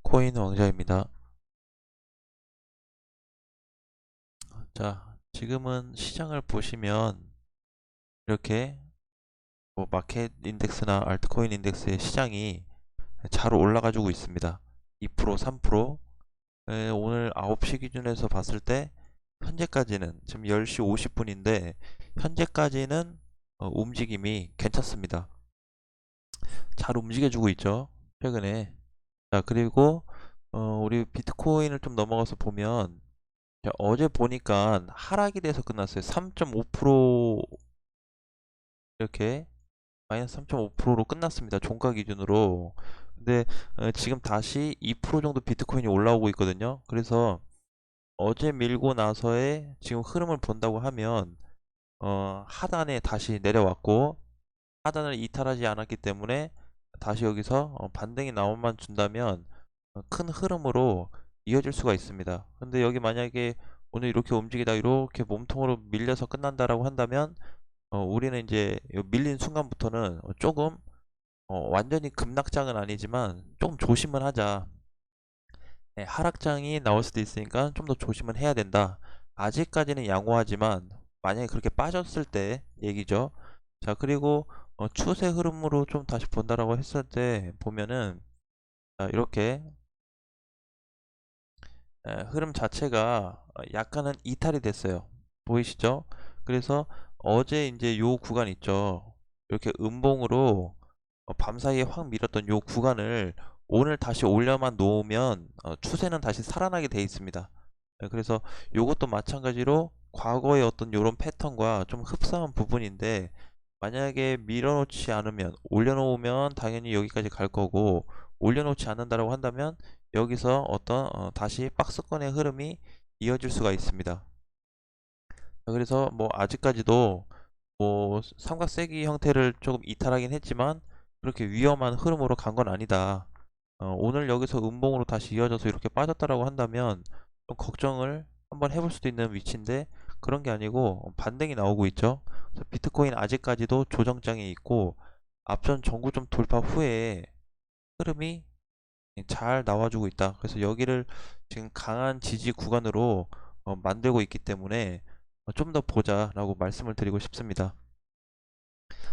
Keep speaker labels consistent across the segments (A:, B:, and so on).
A: 코인 왕자입니다. 자, 지금은 시장을 보시면 이렇게 뭐 마켓 인덱스나 알트코인 인덱스의 시장이 잘 올라가지고 있습니다. 2%, 3%. 오늘 9시 기준에서 봤을 때 현재까지는 지금 10시 50분인데 현재까지는 움직임이 괜찮습니다. 잘 움직여주고 있죠. 최근에. 자, 그리고 우리 비트코인을 좀 넘어가서 보면 자, 어제 보니까 하락이 돼서 끝났어요. 3.5% 이렇게 마이너스 3.5%로 끝났습니다. 종가 기준으로. 근데 지금 다시 2% 정도 비트코인이 올라오고 있거든요. 그래서 어제 밀고 나서의 지금 흐름을 본다고 하면 하단에 다시 내려왔고 하단을 이탈하지 않았기 때문에 다시 여기서 반등이 나온만 준다면 큰 흐름으로 이어질 수가 있습니다. 근데 여기 만약에 오늘 이렇게 움직이다 이렇게 몸통으로 밀려서 끝난다라고 한다면 우리는 이제 밀린 순간부터는 조금 완전히 급락장은 아니지만 좀 조심은 하자. 네, 하락장이 나올 수도 있으니까 좀 더 조심은 해야 된다. 아직까지는 양호하지만 만약에 그렇게 빠졌을 때 얘기죠. 자, 그리고 추세 흐름으로 좀 다시 본다라고 했을 때 보면은 자, 이렇게 흐름 자체가 약간은 이탈이 됐어요. 보이시죠? 그래서 어제 이제 요 구간 있죠. 이렇게 음봉으로 밤사이에 확 밀었던 요 구간을 오늘 다시 올려만 놓으면 추세는 다시 살아나게 돼 있습니다. 그래서 요것도 마찬가지로 과거의 어떤 요런 패턴과 좀 흡사한 부분인데 만약에 밀어놓지 않으면 올려놓으면 당연히 여기까지 갈 거고 올려놓지 않는다라고 한다면 여기서 어떤 다시 박스권의 흐름이 이어질 수가 있습니다. 그래서 뭐 아직까지도 뭐 삼각세기 형태를 조금 이탈하긴 했지만 그렇게 위험한 흐름으로 간 건 아니다. 오늘 여기서 음봉으로 다시 이어져서 이렇게 빠졌다라고 한다면 좀 걱정을 한번 해볼 수도 있는 위치인데 그런 게 아니고 반등이 나오고 있죠. 그래서 비트코인 아직까지도 조정장에 있고 앞전 정구점 돌파 후에 흐름이 잘 나와주고 있다. 그래서 여기를 지금 강한 지지 구간으로 만들고 있기 때문에 좀 더 보자라고 말씀을 드리고 싶습니다.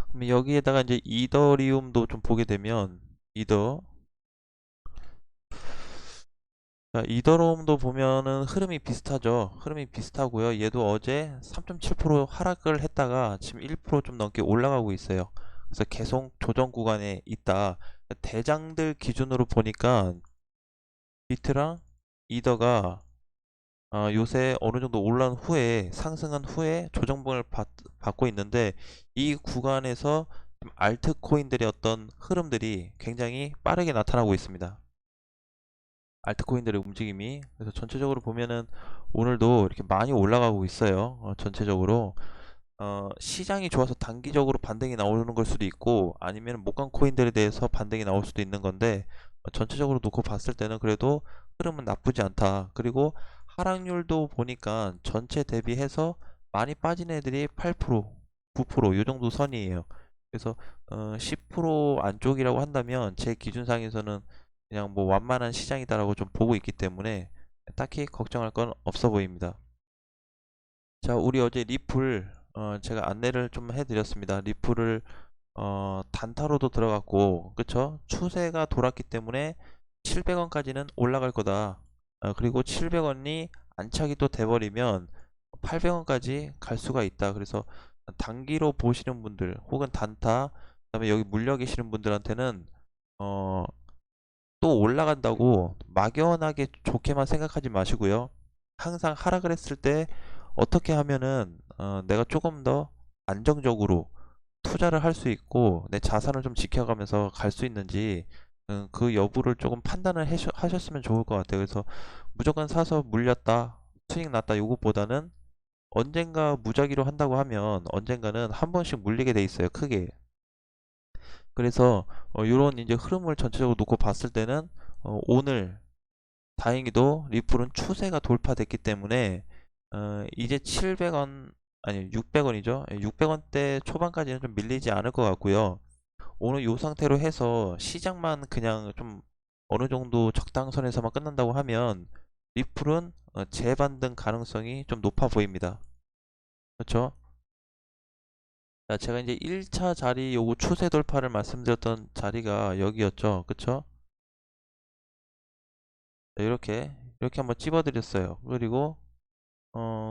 A: 그럼 여기에다가 이제 이더리움도 좀 보게 되면 이더 자, 이더리움도 보면은 흐름이 비슷하죠. 흐름이 비슷하고요. 얘도 어제 3.7% 하락을 했다가 지금 1%좀 넘게 올라가고 있어요. 그래서 계속 조정 구간에 있다. 대장들 기준으로 보니까 비트랑 이더가 요새 어느 정도 올라온 후에 상승한 후에 조정봉을 받고 있는데 이 구간에서 알트코인들의 어떤 흐름들이 굉장히 빠르게 나타나고 있습니다. 알트코인들의 움직임이 그래서 전체적으로 보면은 오늘도 이렇게 많이 올라가고 있어요. 전체적으로 시장이 좋아서 단기적으로 반등이 나오는 걸 수도 있고 아니면 목간 코인들에 대해서 반등이 나올 수도 있는 건데 전체적으로 놓고 봤을 때는 그래도 흐름은 나쁘지 않다. 그리고 하락률도 보니까 전체 대비해서 많이 빠진 애들이 8%, 9%이 정도 선이에요. 그래서 10% 안쪽이라고 한다면 제 기준상에서는 그냥 뭐 완만한 시장이다라고 좀 보고 있기 때문에 딱히 걱정할 건 없어 보입니다. 자, 우리 어제 리플 제가 안내를 좀 해드렸습니다. 리플을 단타로도 들어갔고, 그쵸? 추세가 돌았기 때문에 700원까지는 올라갈 거다. 그리고 700원이 안착이 또 돼버리면 800원까지 갈 수가 있다. 그래서 단기로 보시는 분들, 혹은 단타, 그다음에 여기 물려 계시는 분들한테는 어, 또 올라간다고 막연하게 좋게만 생각하지 마시고요. 항상 하락을 했을 때 어떻게 하면은 내가 조금 더 안정적으로 투자를 할 수 있고 내 자산을 좀 지켜가면서 갈 수 있는지 그 여부를 조금 판단을 하셨으면 좋을 것 같아요. 그래서 무조건 사서 물렸다, 수익 났다 요것보다는 언젠가 무작위로 한다고 하면 언젠가는 한 번씩 물리게 돼 있어요. 크게. 그래서 이런 이제 흐름을 전체적으로 놓고 봤을 때는 오늘 다행히도 리플은 추세가 돌파됐기 때문에 이제 700원 아니 600원이죠. 600원대 초반까지는 좀 밀리지 않을 것 같고요. 오늘 이 상태로 해서 시장만 그냥 좀 어느 정도 적당선에서만 끝난다고 하면 리플은 재반등 가능성이 좀 높아 보입니다. 그렇죠? 자, 제가 이제 1차 자리 요거 추세 돌파를 말씀드렸던 자리가 여기였죠. 그쵸? 자, 이렇게 한번 찝어 드렸어요. 그리고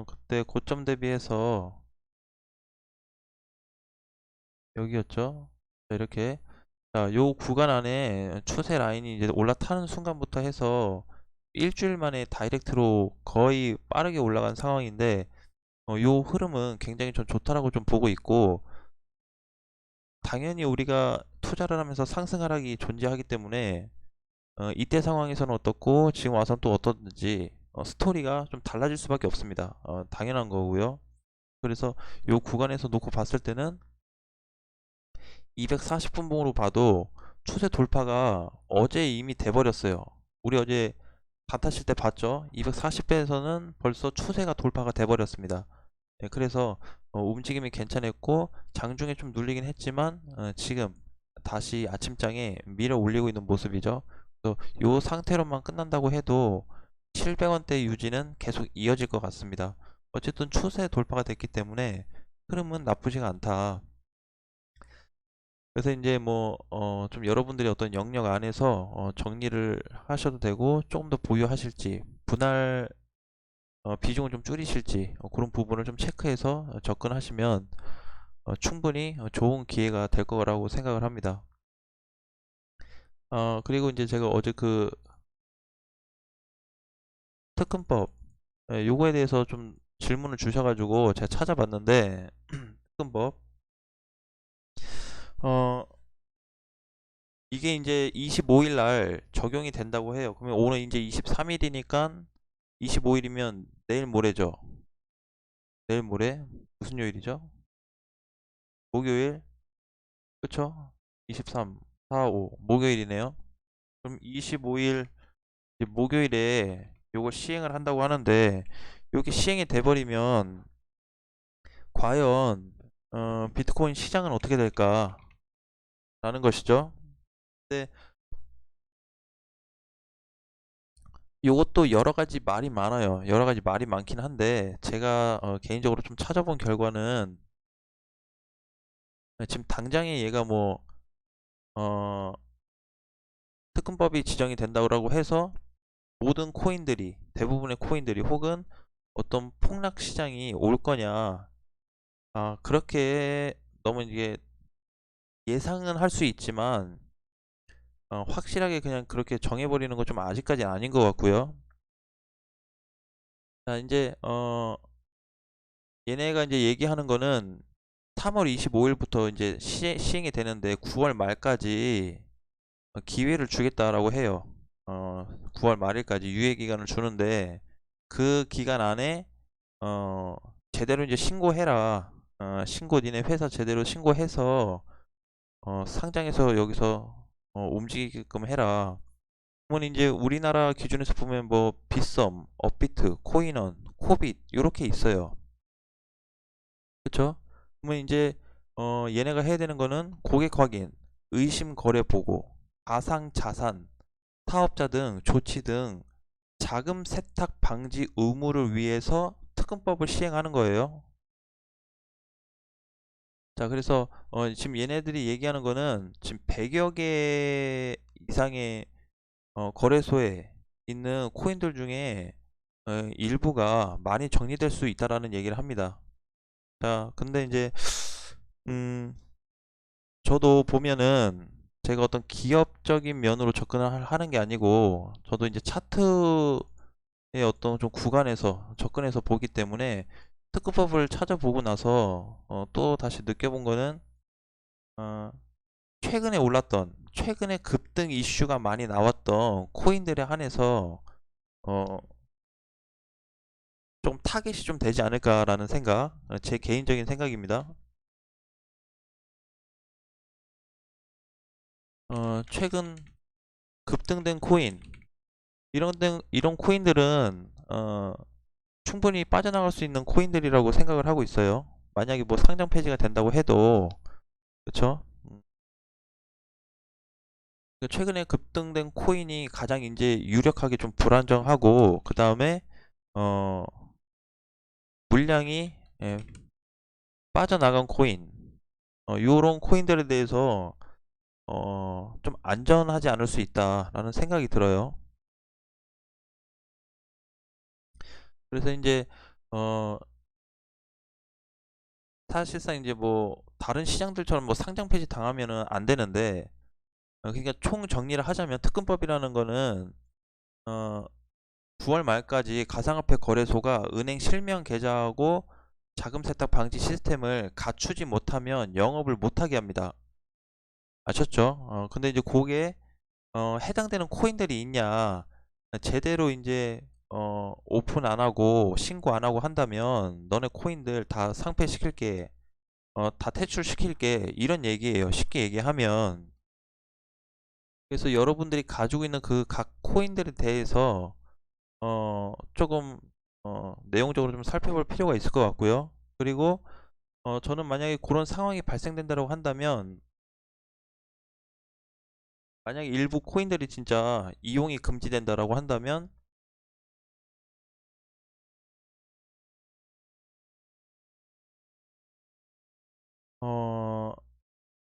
A: 그때 고점 대비해서 여기였죠. 자, 이렇게 자, 요 구간 안에 추세 라인이 이제 올라타는 순간부터 해서 일주일 만에 다이렉트로 거의 빠르게 올라간 상황인데 요 흐름은 굉장히 좀 좋다라고 좀 보고 있고, 당연히 우리가 투자를 하면서 상승 하락이 존재하기 때문에 이때 상황에서는 어떻고 지금 와서는 또 어떻는지 스토리가 좀 달라질 수밖에 없습니다. 당연한 거고요. 그래서 요 구간에서 놓고 봤을 때는 240분봉으로 봐도 추세 돌파가 어제 이미 돼버렸어요. 우리 어제 반타실 때 봤죠? 240배에서는 벌써 추세가 돌파가 돼버렸습니다. 네, 그래서 움직임이 괜찮았고 장중에 좀 눌리긴 했지만 지금 다시 아침장에 밀어 올리고 있는 모습이죠. 그래서 이 상태로만 끝난다고 해도 700원대 유지는 계속 이어질 것 같습니다. 어쨌든 추세 돌파가 됐기 때문에 흐름은 나쁘지가 않다. 그래서 이제 뭐 좀 여러분들이 어떤 영역 안에서 정리를 하셔도 되고, 조금 더 보유하실지 분할 비중을 좀 줄이실지 그런 부분을 좀 체크해서 접근하시면 충분히 좋은 기회가 될 거라고 생각을 합니다. 그리고 이제 제가 어제 그 특근법, 요거에 대해서 좀 질문을 주셔가지고 제가 찾아봤는데 특근법 어 이게 이제 25일 날 적용이 된다고 해요. 그러면 오늘 이제 23일이니까 25일이면 내일 모레죠. 내일 모레 무슨 요일이죠? 목요일. 그쵸? 23, 4, 5 목요일이네요. 그럼 25일 목요일에 요걸 시행을 한다고 하는데, 요게 시행이 돼버리면 과연 비트코인 시장은 어떻게 될까 라는 것이죠. 근데 요것도 여러 가지 말이 많아요. 여러 가지 말이 많긴 한데, 제가 개인적으로 좀 찾아본 결과는 지금 당장에 얘가 뭐 어, 특근법이 지정이 된다고 해서 모든 코인들이, 대부분의 코인들이 혹은 어떤 폭락 시장이 올 거냐, 그렇게 너무 이게 예상은 할 수 있지만 확실하게 그냥 그렇게 정해버리는 건 좀 아직까지는 아닌 것 같고요. 자, 이제 얘네가 이제 얘기하는 거는 3월 25일부터 이제 시행이 되는데 9월 말까지 기회를 주겠다라고 해요. 9월 말일까지 유예 기간을 주는데, 그 기간 안에 어, 제대로 이제 신고해라. 니네 회사 제대로 신고해서 상장해서 여기서 움직이게끔 해라. 그러면 이제 우리나라 기준에서 보면 뭐 빗썸, 업비트, 코인원, 코빗 이렇게 있어요. 그쵸? 그러면 이제 얘네가 해야 되는 거는 고객 확인, 의심 거래 보고, 가상 자산, 사업자 등 조치 등 자금 세탁 방지 의무를 위해서 특근법을 시행하는 거예요. 자, 그래서 지금 얘네들이 얘기하는 거는 지금 100여 개 이상의 거래소에 있는 코인들 중에 일부가 많이 정리될 수 있다라는 얘기를 합니다. 자, 근데 이제 음, 저도 보면은 제가 어떤 기업적인 면으로 접근을 하는 게 아니고, 저도 이제 차트의 어떤 좀 구간에서 접근해서 보기 때문에 특급법을 찾아보고 나서 또 다시 느껴본 거는 어, 최근에 올랐던, 최근에 급등 이슈가 많이 나왔던 코인들에 한해서 어, 좀 타겟이 좀 되지 않을까라는 생각, 제 개인적인 생각입니다. 최근 급등된 코인, 이런 코인들은 충분히 빠져나갈 수 있는 코인들이라고 생각을 하고 있어요. 만약에 뭐 상장 폐지가 된다고 해도, 그쵸? 최근에 급등된 코인이 가장 이제 유력하게 좀 불안정하고, 그 다음에 어 물량이 빠져나간 코인, 요런 코인들에 대해서 좀 안전하지 않을 수 있다라는 생각이 들어요. 그래서 이제 어 사실상 이제 뭐 다른 시장들처럼 뭐 상장 폐지 당하면은 안 되는데, 그러니까 총 정리를 하자면 특근법이라는 거는 어 9월 말까지 가상화폐 거래소가 은행 실명 계좌하고 자금 세탁 방지 시스템을 갖추지 못하면 영업을 못하게 합니다. 아셨죠? 근데 이제 그게 해당되는 코인들이 있냐, 제대로 이제 오픈 안 하고 신고 안 하고 한다면 너네 코인들 다 상폐시킬게, 다 퇴출시킬게, 이런 얘기예요, 쉽게 얘기하면. 그래서 여러분들이 가지고 있는 그 각 코인들에 대해서 조금 내용적으로 좀 살펴볼 필요가 있을 것 같고요. 그리고 저는 만약에 그런 상황이 발생된다고 한다면, 만약에 일부 코인들이 진짜 이용이 금지된다라고 한다면, 어,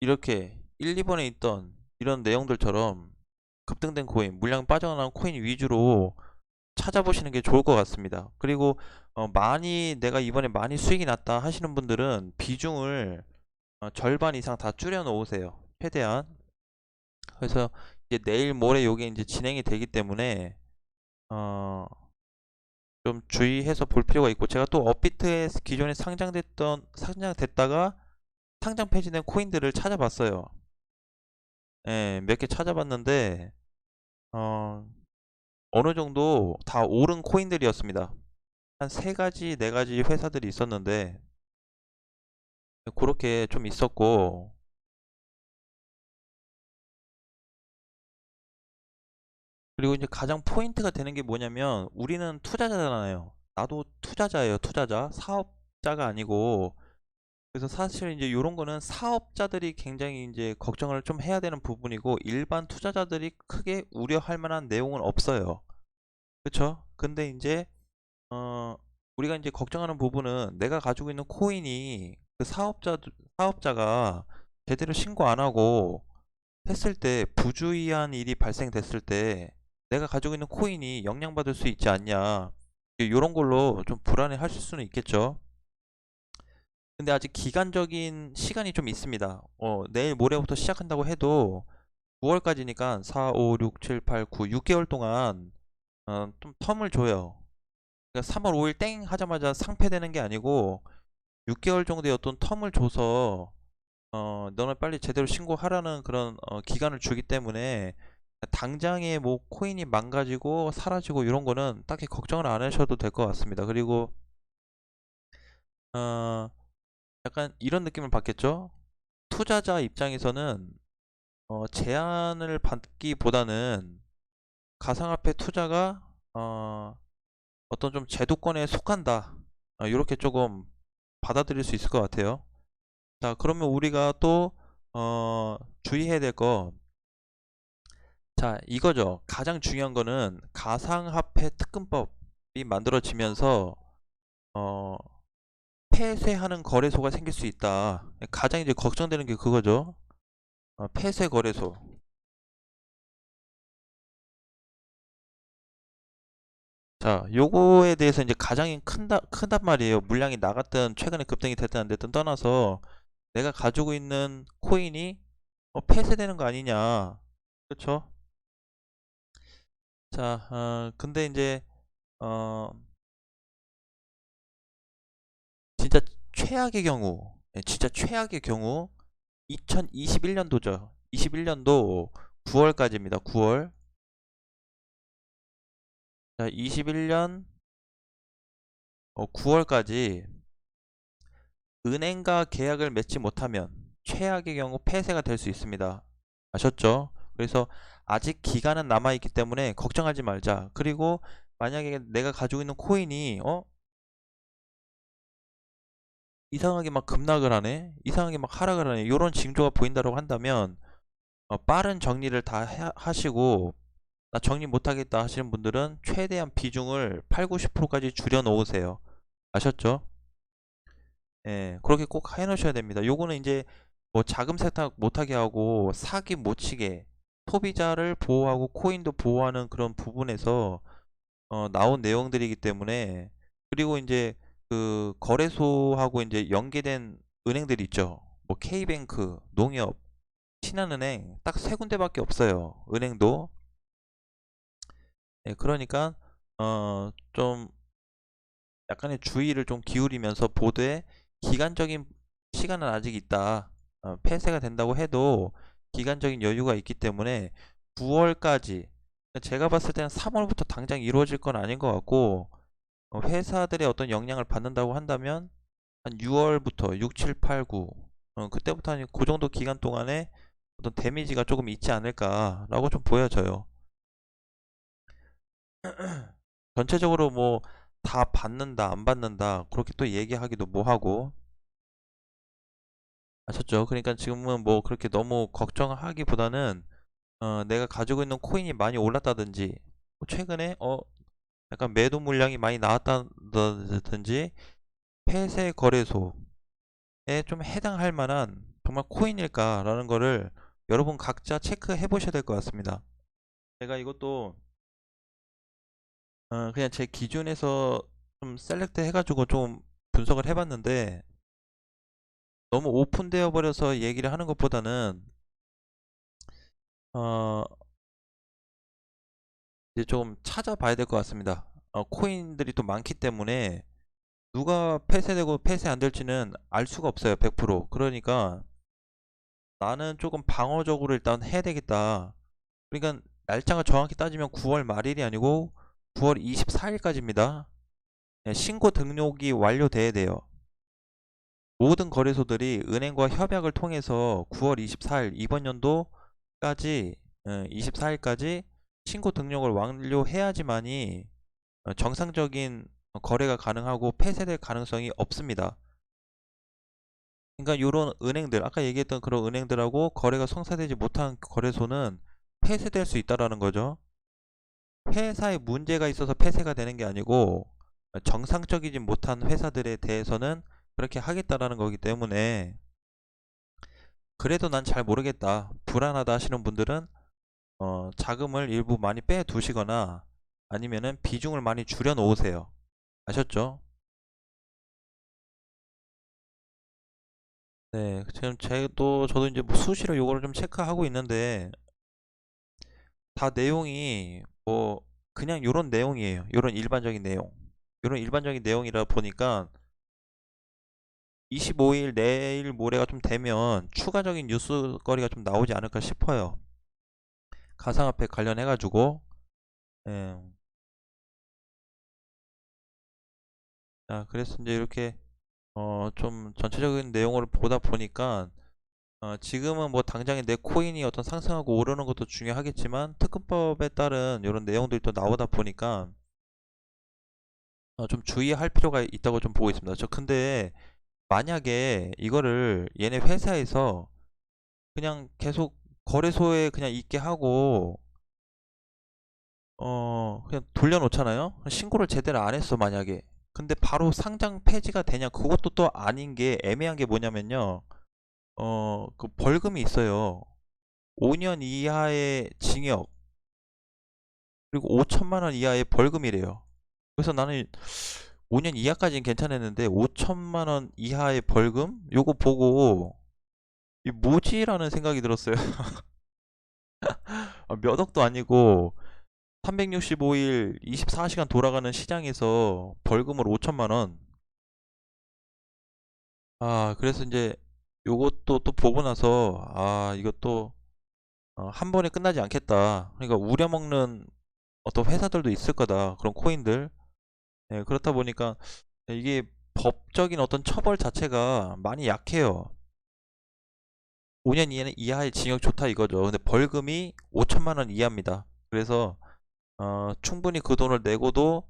A: 이렇게 1, 2번에 있던 이런 내용들처럼 급등된 코인, 물량 빠져나온 코인 위주로 찾아보시는 게 좋을 것 같습니다. 그리고 많이 내가 이번에 많이 수익이 났다 하시는 분들은 비중을 절반 이상 다 줄여 놓으세요, 최대한. 그래서 이제 내일 모레 요게 이제 진행이 되기 때문에 어, 좀 주의해서 볼 필요가 있고, 제가 또 업비트에 기존에 상장됐다가 상장 폐지된 코인들을 찾아봤어요. 예, 몇 개 찾아봤는데 어, 어느 정도 다 오른 코인들이었습니다. 한 세 가지, 네 가지 회사들이 있었는데 그렇게 좀 있었고, 그리고 이제 가장 포인트가 되는 게 뭐냐면, 우리는 투자자잖아요. 나도 투자자예요, 투자자. 사업자가 아니고. 그래서 사실 이제 이런 거는 사업자들이 굉장히 이제 걱정을 좀 해야 되는 부분이고, 일반 투자자들이 크게 우려할 만한 내용은 없어요. 그쵸? 근데 이제 어 우리가 이제 걱정하는 부분은, 내가 가지고 있는 코인이 그 사업자가 제대로 신고 안 하고 했을 때, 부주의한 일이 발생됐을 때 내가 가지고 있는 코인이 영향받을 수 있지 않냐, 이런 걸로 좀 불안해 하실 수는 있겠죠. 근데 아직 기간적인 시간이 좀 있습니다. 내일 모레부터 시작한다고 해도 9월까지니까 4, 5, 6, 7, 8, 9, 6개월 동안 좀 텀을 줘요. 그러니까 3월 5일 땡 하자마자 상폐되는 게 아니고 6개월 정도의 어떤 텀을 줘서 너는 빨리 제대로 신고하라는 그런 기간을 주기 때문에, 당장에 뭐 코인이 망가지고 사라지고 이런 거는 딱히 걱정을 안 하셔도 될 것 같습니다. 그리고 어, 약간 이런 느낌을 받겠죠? 투자자 입장에서는 제한을 받기보다는 가상화폐 투자가 어떤 좀 제도권에 속한다, 이렇게 조금 받아들일 수 있을 것 같아요. 자, 그러면 우리가 또 주의해야 될 거, 자, 이거죠. 가장 중요한 거는 가상화폐 특근법이 만들어지면서 어, 폐쇄하는 거래소가 생길 수 있다. 가장 이제 걱정되는 게 그거죠. 폐쇄 거래소. 자, 요거에 대해서 이제 가장 큰단 말이에요. 물량이 나갔든 최근에 급등이 됐든 안 됐든 떠나서 내가 가지고 있는 코인이 폐쇄되는 거 아니냐. 그렇죠? 자, 근데 이제 어, 진짜 최악의 경우, 진짜 최악의 경우 2021년도죠. 21년도 9월까지입니다. 9월. 자, 21년 9월까지 은행과 계약을 맺지 못하면 최악의 경우 폐쇄가 될 수 있습니다. 아셨죠? 그래서 아직 기간은 남아있기 때문에 걱정하지 말자. 그리고 만약에 내가 가지고 있는 코인이 이상하게 막 급락을 하네, 이상하게 막 하락을 하네, 이런 징조가 보인다고 한다면 빠른 정리를 다 하시고 나 정리 못하겠다 하시는 분들은 최대한 비중을 8, 90%까지 줄여 놓으세요. 아셨죠? 예, 그렇게 꼭 해 놓으셔야 됩니다. 요거는 이제 뭐 자금 세탁 못하게 하고 사기 못 치게 소비자를 보호하고 코인도 보호하는 그런 부분에서 나온 내용들이기 때문에. 그리고 이제 그 거래소하고 이제 연계된 은행들이 있죠. 뭐 K뱅크, 농협, 신한은행 딱 세 군데밖에 없어요. 은행도. 예, 그러니까 좀 약간의 주의를 좀 기울이면서 보되 기간적인 시간은 아직 있다. 폐쇄가 된다고 해도 기간적인 여유가 있기 때문에 9월까지, 제가 봤을 때는 3월부터 당장 이루어질 건 아닌 것 같고, 회사들의 어떤 영향을 받는다고 한다면 한 6월부터 6, 7, 8, 9, 그때부터 한 그 정도 기간 동안에 어떤 데미지가 조금 있지 않을까라고 좀 보여져요. 전체적으로 뭐 다 받는다 안 받는다 그렇게 또 얘기하기도 뭐하고. 아셨죠? 그러니까 지금은 뭐 그렇게 너무 걱정하기보다는 내가 가지고 있는 코인이 많이 올랐다든지 뭐 최근에 약간 매도 물량이 많이 나왔다든지 폐쇄 거래소에 좀 해당할 만한 정말 코인일까라는 거를 여러분 각자 체크해 보셔야 될 것 같습니다. 제가 이것도 그냥 제 기준에서 좀 셀렉트 해가지고 좀 분석을 해봤는데, 너무 오픈되어 버려서 얘기를 하는 것보다는 어 이제 좀 찾아봐야 될 것 같습니다. 코인들이 또 많기 때문에 누가 폐쇄되고 폐쇄 안 될지는 알 수가 없어요. 100%. 그러니까 나는 조금 방어적으로 일단 해야 되겠다. 그러니까 날짜가 정확히 따지면 9월 말일이 아니고 9월 24일까지입니다. 신고 등록이 완료돼야 돼요. 모든 거래소들이 은행과 협약을 통해서 9월 24일 이번 연도까지 24일까지 신고 등록을 완료해야지만이 정상적인 거래가 가능하고 폐쇄될 가능성이 없습니다. 그러니까 이런 은행들, 아까 얘기했던 그런 은행들하고 거래가 성사되지 못한 거래소는 폐쇄될 수 있다라는 거죠. 회사에 문제가 있어서 폐쇄가 되는 게 아니고 정상적이지 못한 회사들에 대해서는 그렇게 하겠다라는 거기 때문에, 그래도 난 잘 모르겠다, 불안하다 하시는 분들은 자금을 일부 많이 빼 두시거나 아니면은 비중을 많이 줄여 놓으세요. 아셨죠? 네, 지금 저도 이제 뭐 수시로 요거를 좀 체크하고 있는데 다 내용이 뭐 그냥 요런 내용이에요. 요런 일반적인 내용. 요런 일반적인 내용이라 보니까 25일 내일 모레가 좀 되면 추가적인 뉴스거리가 좀 나오지 않을까 싶어요. 가상화폐 관련해 가지고. 예. 자, 그래서 이제 이렇게 좀 전체적인 내용을 보다 보니까 지금은 뭐 당장에 내 코인이 어떤 상승하고 오르는 것도 중요하겠지만 특근법에 따른 이런 내용들이 또 나오다 보니까 좀 주의할 필요가 있다고 좀 보고 있습니다. 저 근데 만약에 이거를 얘네 회사에서 그냥 계속 거래소에 그냥 있게 하고 그냥 돌려놓잖아요. 신고를 제대로 안 했어 만약에. 근데 바로 상장 폐지가 되냐, 그것도 또 아닌 게 애매한 게 뭐냐면요. 그 벌금이 있어요. 5년 이하의 징역 그리고 5천만 원 이하의 벌금이래요. 그래서 나는 5년 이하까지는 괜찮았는데 5천만 원 이하의 벌금? 요거 보고 이 뭐지라는 생각이 들었어요. 몇 억도 아니고 365일 24시간 돌아가는 시장에서 벌금을 5천만 원. 그래서 이제 요것도 또 보고 나서 이것도 한 번에 끝나지 않겠다. 그러니까 우려먹는 어떤 회사들도 있을 거다. 그런 코인들. 예, 그렇다 보니까 이게 법적인 어떤 처벌 자체가 많이 약해요. 5년 이하의 징역 좋다 이거죠. 근데 벌금이 5천만 원 이하입니다. 그래서 충분히 그 돈을 내고도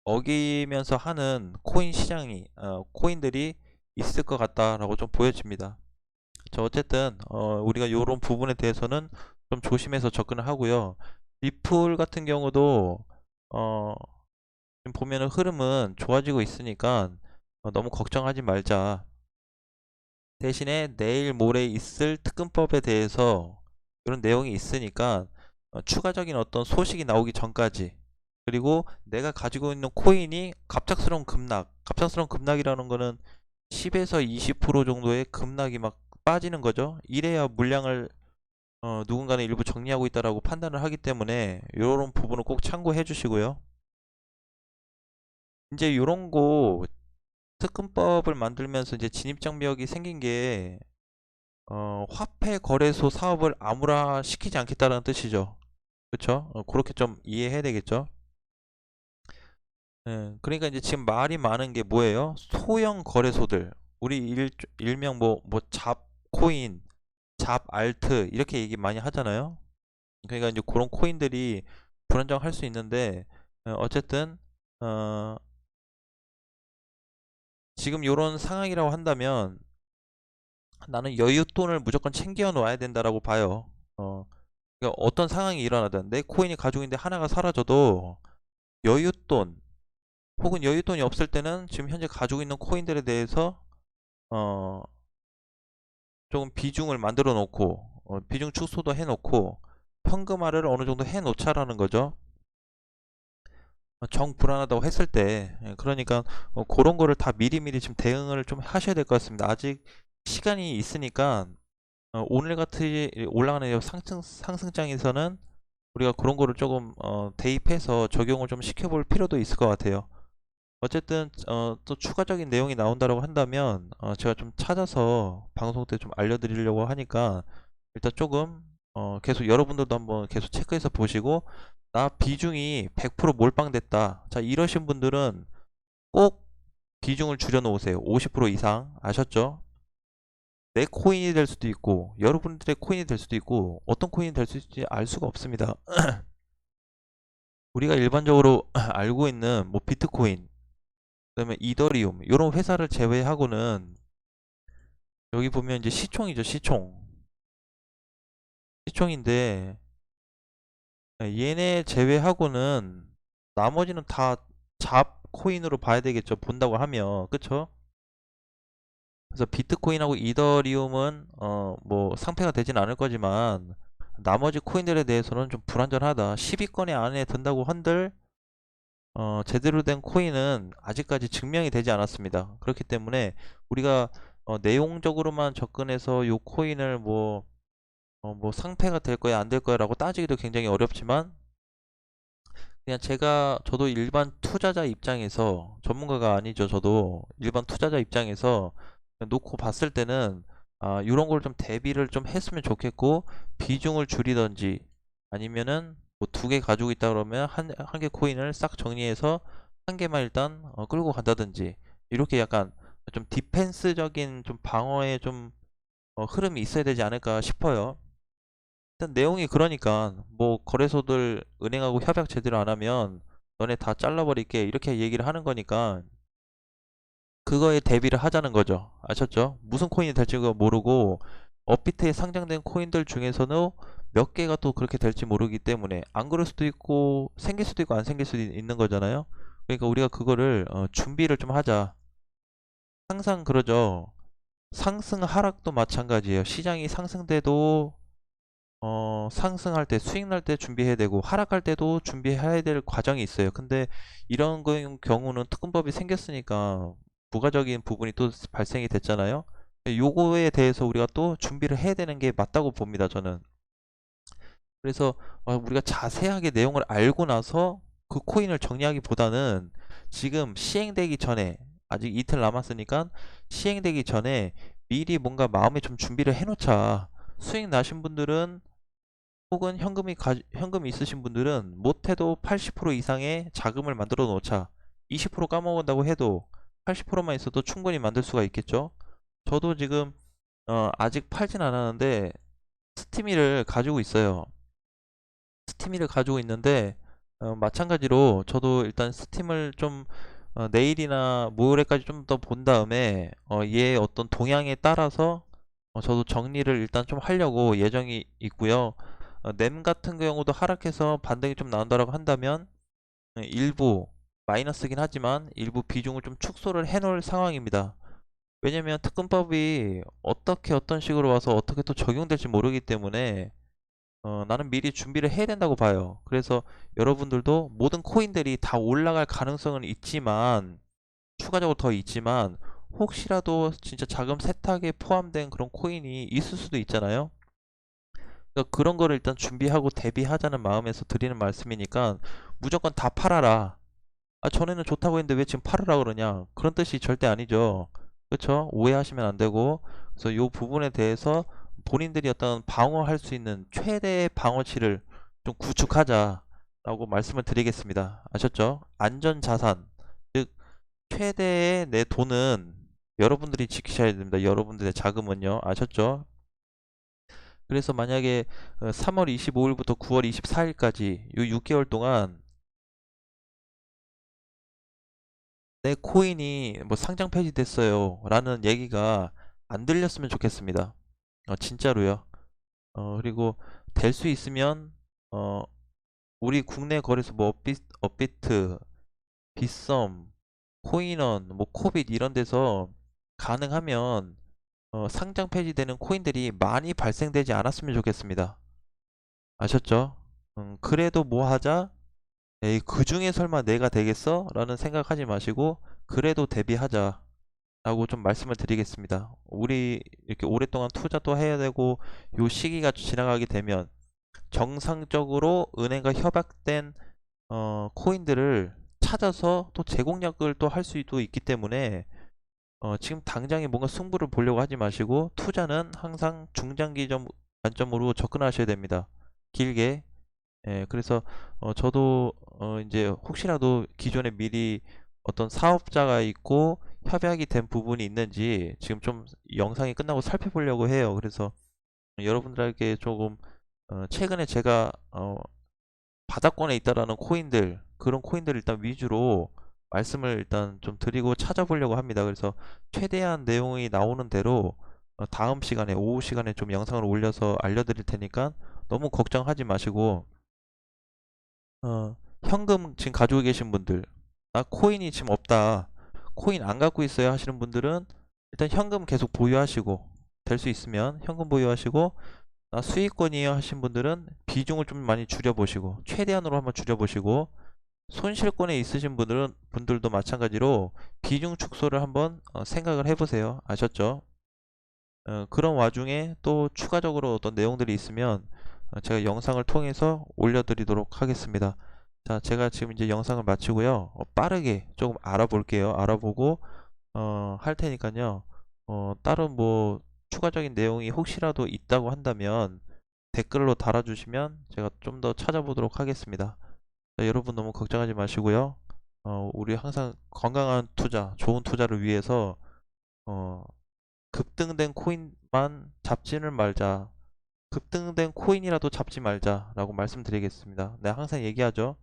A: 어기면서 하는 코인 시장이 코인들이 있을 것 같다라고 좀 보여집니다. 어쨌든 우리가 요런 부분에 대해서는 좀 조심해서 접근을 하고요. 리플 같은 경우도 어, 지금 보면은 흐름은 좋아지고 있으니까 너무 걱정하지 말자. 대신에 내일 모레 있을 특근법에 대해서 이런 내용이 있으니까 추가적인 어떤 소식이 나오기 전까지, 그리고 내가 가지고 있는 코인이 갑작스러운 급락이라는 거는 10에서 20% 정도의 급락이 막 빠지는 거죠. 이래야 물량을 누군가는 일부 정리하고 있다라고 판단을 하기 때문에 이런 부분을 꼭 참고해 주시고요. 이제 이런 거 특근법을 만들면서 이제 진입장벽이 생긴 게 화폐 거래소 사업을 암울화 시키지 않겠다는 뜻이죠. 그쵸? 그렇게 좀 이해해야 되겠죠? 예, 그러니까 이제 지금 말이 많은 게 뭐예요? 소형 거래소들. 우리 일명 뭐 잡코인, 잡알트 이렇게 얘기 많이 하잖아요. 그러니까 이제 그런 코인들이 불안정할 수 있는데 어쨌든 어, 지금 이런 상황이라고 한다면 나는 여윳돈을 무조건 챙겨 놓아야 된다라고 봐요. 그러니까 어떤 상황이 일어나든 내 코인이 가지고 있는데 하나가 사라져도 여윳돈 혹은 여윳돈이 없을 때는 지금 현재 가지고 있는 코인들에 대해서 어, 조금 비중을 만들어 놓고 비중 축소도 해 놓고 현금화를 어느 정도 해 놓자라는 거죠. 정 불안하다고 했을 때, 그러니까 그런 거를 다 미리미리 지금 대응을 좀 하셔야 될 것 같습니다. 아직 시간이 있으니까 오늘 같이 올라가는 상승장에서는 우리가 그런 거를 조금 대입해서 적용을 좀 시켜볼 필요도 있을 것 같아요. 어쨌든 또 추가적인 내용이 나온다고 한다면 제가 좀 찾아서 방송 때 좀 알려드리려고 하니까 일단 조금 계속 여러분들도 한번 계속 체크해서 보시고, 나 비중이 100% 몰빵됐다, 자 이러신 분들은 꼭 비중을 줄여 놓으세요. 50% 이상. 아셨죠? 내 코인이 될 수도 있고 여러분들의 코인이 될 수도 있고 어떤 코인이 될 수 있을지 알 수가 없습니다. 우리가 일반적으로 알고 있는 뭐 비트코인, 그다음에 이더리움 이런 회사를 제외하고는, 여기 보면 이제 시총이죠. 시총인데 얘네 제외하고는 나머지는 다 잡 코인으로 봐야 되겠죠. 본다고 하면. 그쵸? 그래서 비트코인하고 이더리움은 뭐 상패가 되진 않을 거지만 나머지 코인들에 대해서는 좀 불안전하다. 10위권에 안에 든다고 한들 제대로 된 코인은 아직까지 증명이 되지 않았습니다. 그렇기 때문에 우리가 내용적으로만 접근해서 요 코인을 뭐 상패가 될 거야 안 될 거야 라고 따지기도 굉장히 어렵지만, 그냥 저도 일반 투자자 입장에서, 전문가가 아니죠. 저도 일반 투자자 입장에서 놓고 봤을 때는 이런 걸 좀 대비를 좀 했으면 좋겠고, 비중을 줄이던지 아니면은 뭐 두 개 가지고 있다 그러면 한 개 코인을 싹 정리해서 한 개만 일단 끌고 간다든지, 이렇게 약간 좀 디펜스적인 좀 방어의 좀 흐름이 있어야 되지 않을까 싶어요. 일단 내용이 그러니까 뭐 거래소들 은행하고 협약 제대로 안 하면 너네 다 잘라버릴게 이렇게 얘기를 하는 거니까 그거에 대비를 하자는 거죠. 아셨죠? 무슨 코인이 될지 모르고 업비트에 상장된 코인들 중에서는 몇 개가 또 그렇게 될지 모르기 때문에 안 그럴 수도 있고 생길 수도 있고 안 생길 수도 있는 거잖아요. 그러니까 우리가 그거를 준비를 좀 하자. 항상 그러죠. 상승 하락도 마찬가지예요. 시장이 상승돼도 상승할 때 수익 날 때 준비해야 되고 하락할 때도 준비해야 될 과정이 있어요. 근데 이런 경우는 특근법이 생겼으니까 부가적인 부분이 또 발생이 됐잖아요. 요거에 대해서 우리가 또 준비를 해야 되는 게 맞다고 봅니다, 저는. 그래서 우리가 자세하게 내용을 알고 나서 그 코인을 정리하기보다는 지금 시행되기 전에, 아직 이틀 남았으니까 시행되기 전에 미리 뭔가 마음에 좀 준비를 해놓자. 수익 나신 분들은 혹은 현금이 있으신 분들은 못해도 80% 이상의 자금을 만들어 놓자. 20% 까먹은다고 해도 80%만 있어도 충분히 만들 수가 있겠죠. 저도 지금 아직 팔진 않았는데 스티미를 가지고 있어요. 스티미를 가지고 있는데 마찬가지로 저도 일단 스팀을 좀 내일이나 모레까지 좀 더 본 다음에 얘의 어떤 동향에 따라서 저도 정리를 일단 좀 하려고 예정이 있고요. 램 같은 경우도 하락해서 반등이 좀 나온다라고 한다면 일부 마이너스긴 하지만 일부 비중을 좀 축소를 해 놓을 상황입니다. 왜냐면 특근법이 어떻게 어떤 식으로 와서 어떻게 또 적용될지 모르기 때문에 나는 미리 준비를 해야 된다고 봐요. 그래서 여러분들도 모든 코인들이 다 올라갈 가능성은 있지만 추가적으로 더 있지만 혹시라도 진짜 자금 세탁에 포함된 그런 코인이 있을 수도 있잖아요. 그러니까 그런 거를 일단 준비하고 대비하자는 마음에서 드리는 말씀이니까 무조건 다 팔아라. 아, 전에는 좋다고 했는데 왜 지금 팔으라 그러냐? 그런 뜻이 절대 아니죠. 그렇죠? 오해하시면 안 되고. 그래서 이 부분에 대해서 본인들이 어떤 방어할 수 있는 최대의 방어치를 좀 구축하자라고 말씀을 드리겠습니다. 아셨죠? 안전자산, 즉 최대의 내 돈은 여러분들이 지키셔야 됩니다. 여러분들의 자금은요. 아셨죠? 그래서 만약에 3월 25일부터 9월 24일까지 이 6개월 동안 내 코인이 뭐 상장 폐지됐어요 라는 얘기가 안 들렸으면 좋겠습니다. 진짜로요. 그리고 될 수 있으면 우리 국내 거래소 뭐 업비트, 빗썸, 코인원, 뭐 코빗 이런 데서 가능하면 상장 폐지되는 코인들이 많이 발생되지 않았으면 좋겠습니다. 아셨죠? 그래도 뭐 하자? 에이, 그 중에 설마 내가 되겠어? 라는 생각하지 마시고 그래도 대비하자 라고 좀 말씀을 드리겠습니다. 우리 이렇게 오랫동안 투자도 해야 되고 요 시기가 지나가게 되면 정상적으로 은행과 협약된 코인들을 찾아서 또 제공약을 또 할 수도 있기 때문에 지금 당장에 뭔가 승부를 보려고 하지 마시고 투자는 항상 중장기점 관점으로 접근하셔야 됩니다. 길게. 예, 그래서 저도 이제 혹시라도 기존에 미리 어떤 사업자가 있고 협약이 된 부분이 있는지 지금 좀 영상이 끝나고 살펴보려고 해요. 그래서 여러분들에게 조금 최근에 제가 바닥권에 있다라는 코인들 그런 코인들 일단 위주로 말씀을 일단 좀 드리고 찾아보려고 합니다. 그래서 최대한 내용이 나오는 대로 다음 시간에 오후 시간에 좀 영상을 올려서 알려드릴 테니까 너무 걱정하지 마시고 현금 지금 가지고 계신 분들, 나 코인이 지금 없다, 코인 안 갖고 있어요 하시는 분들은 일단 현금 계속 보유하시고, 될 수 있으면 현금 보유하시고, 나 수익권이에요 하신 분들은 비중을 좀 많이 줄여보시고, 최대한으로 한번 줄여보시고, 손실권에 있으신 분들도 마찬가지로 비중 축소를 한번 생각을 해보세요. 아셨죠? 그런 와중에 또 추가적으로 어떤 내용들이 있으면 제가 영상을 통해서 올려드리도록 하겠습니다. 자, 제가 지금 이제 영상을 마치고요. 빠르게 조금 알아볼게요. 알아보고 할 테니까요. 다른 뭐 추가적인 내용이 혹시라도 있다고 한다면 댓글로 달아주시면 제가 좀 더 찾아보도록 하겠습니다. 자, 여러분 너무 걱정하지 마시고요. 우리 항상 건강한 투자, 좋은 투자를 위해서 어, 급등된 코인만 잡지는 말자. 급등된 코인이라도 잡지 말자 라고 말씀드리겠습니다. 네, 항상 얘기하죠.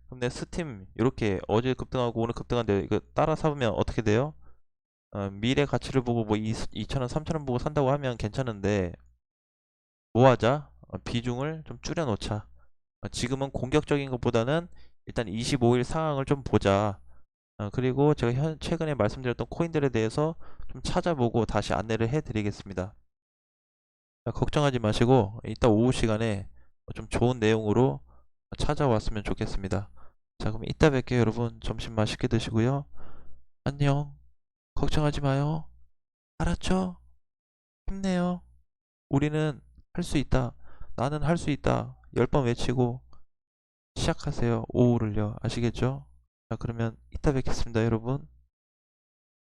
A: 그럼 내 스팀 이렇게 어제 급등하고 오늘 급등한데 이거 따라 사보면 어떻게 돼요? 미래 가치를 보고 뭐 2,000원, 3,000원 보고 산다고 하면 괜찮은데 뭐 하자? 비중을 좀 줄여 놓자. 지금은 공격적인 것보다는 일단 25일 상황을 좀 보자. 그리고 제가 최근에 말씀드렸던 코인들에 대해서 좀 찾아보고 다시 안내를 해 드리겠습니다. 걱정하지 마시고 이따 오후 시간에 좀 좋은 내용으로 찾아왔으면 좋겠습니다. 자, 그럼 이따 뵐게요. 여러분 점심 맛있게 드시고요. 안녕. 걱정하지 마요. 알았죠? 힘내요. 우리는 할 수 있다. 나는 할 수 있다. 10번 외치고 시작하세요. 오후를요. 아시겠죠? 자, 그러면 이따 뵙겠습니다, 여러분.